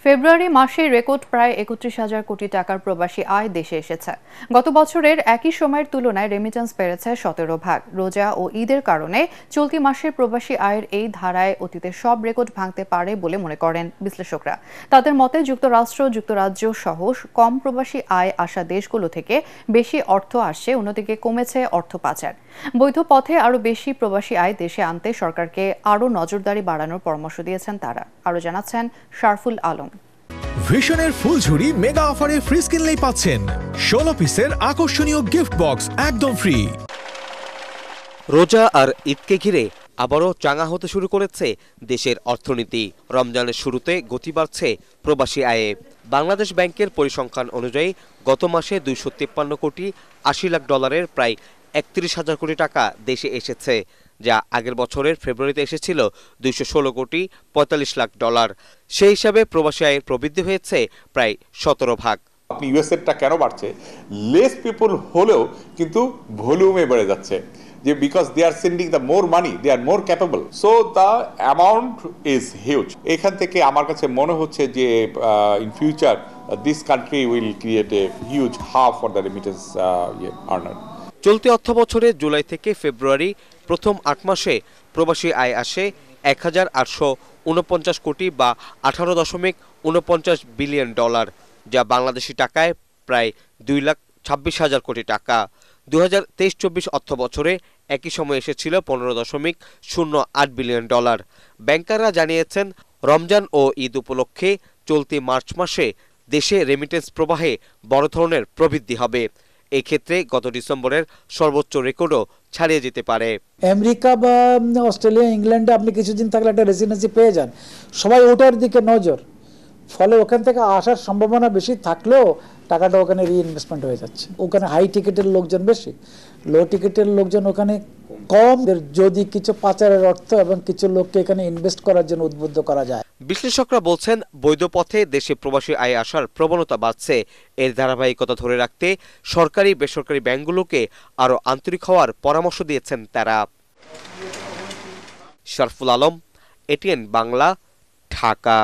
ফেব্রুয়ারি মাসে রেকর্ড প্রায় ৩১,০০০ কোটি টাকার প্রবাসী আয় দেশে এসেছে। গত বছরের একই সময়ের তুলনায় রেমিটেন্স বেড়েছে ১৭ ভাগ। রোজা ও ঈদের কারণে চলতি মাসের প্রবাসী আয়ের এই ধারায় অতীতের সব রেকর্ড ভাঙতে পারে বলে মনে করেন বিশ্লেষকরা। তাদের মতে যুক্তরাষ্ট্র, যুক্তরাজ্য সহ কম প্রবাসী আয় আসা দেশগুলো থেকে বেশি অর্থ আসছে, অন্যদিকে কমেছে অর্থ পাচার। বৈধ পথে আরও বেশি প্রবাসী আয় দেশে আনতে সরকারকে আরও নজরদারি বাড়ানোর পরামর্শ দিয়েছেন তারা। আরও জানাচ্ছেন শারফুল আলম। ভিশনের ফুলঝুরি মেগা অফারে ফ্রিজ কিনলেই পাচ্ছেন ১৬ পিসের আকর্ষণীয় গিফট বক্স একদম ফ্রি। রোজা আর ঈদকে ঘিরে আবারও চাঙা হতে শুরু করেছে দেশের অর্থনীতি। রমজানের শুরুতে গতি বাড়ছে প্রবাসী আয়ে। বাংলাদেশ ব্যাংকের পরিসংখ্যান অনুযায়ী গত মাসে ২৫৩ কোটি ৮০ লাখ ডলারের প্রায় ৩১,০০০ কোটি টাকা দেশে এসেছে, যা আগের বছরের ফেব্রুয়ারিতে এসেছিল ২১৬ কোটি ৪৫ লাখ ডলার। সেই হিসাবে প্রবাসী আয়ের প্রবৃদ্ধি হয়েছে প্রায় ১৭ ভাগ। আপনি ইউএসএরটা কেন বাড়ছে? লেস পিপল হলেও কিন্তু ভলিউমে বেড়ে যাচ্ছে, যে because they are sending the more money, they are more capable, so the amount is huge. এখান থেকে আমার কাছে মনে হচ্ছে যে in future this country will create a huge hub for the remittance earner. চলতি অর্থবছরে জুলাই থেকে ফেব্রুয়ারি প্রথম ৮ মাসে প্রবাসী আয় আসে ১,৮৪৯ কোটি বা ১৮.৪৯ বিলিয়ন ডলার, যা বাংলাদেশি টাকায় প্রায় ২,২৬,০০০ কোটি টাকা। ২০২৩-২৪ অর্থবছরে একই সময় এসেছিল ১৫.০৮ বিলিয়ন ডলার। ব্যাংকাররা জানিয়েছেন, রমজান ও ঈদ উপলক্ষে চলতি মার্চ মাসে দেশে রেমিটেন্স প্রবাহে বড় ধরনের প্রবৃদ্ধি হবে। এই ক্ষেত্রে গত ডিসেম্বরের সর্বোচ্চ রেকর্ডও ছাড়িয়ে যেতে পারে। আমেরিকা বা অস্ট্রেলিয়া, ইংল্যান্ডে আপনি কিছুদিন থাকলে একটা রেসিডেন্সি পেয়ে যান, সবাই ওটার দিকে নজর, ফলে ওখান থেকে আসার সম্ভাবনা বেশি থাকলেও টাকাটা ওখানে রিইনভেস্টমেন্ট হয়ে যাচ্ছে। ওখানে হাই টিকিটের লোকজন বেশি, লো টিকিটের লোকজন ওখানে কম। যদি কিছু পাচারের অর্থ এবং কিছু লোককে এখানে ইনভেস্ট করার জন্য উদ্বুদ্ধ করা যায়। বিশ্লেষকরা বলছেন, বৈধ পথে দেশে প্রবাসী আয় আসার প্রবণতা বাড়ছে। এর ধারাবাহিকতা ধরে রাখতে সরকারি বেসরকারি ব্যাংকগুলোকে আরও আন্তরিক হওয়ার পরামর্শ দিয়েছেন তারা। শারফুল আলম, এটিএন বাংলা, ঢাকা।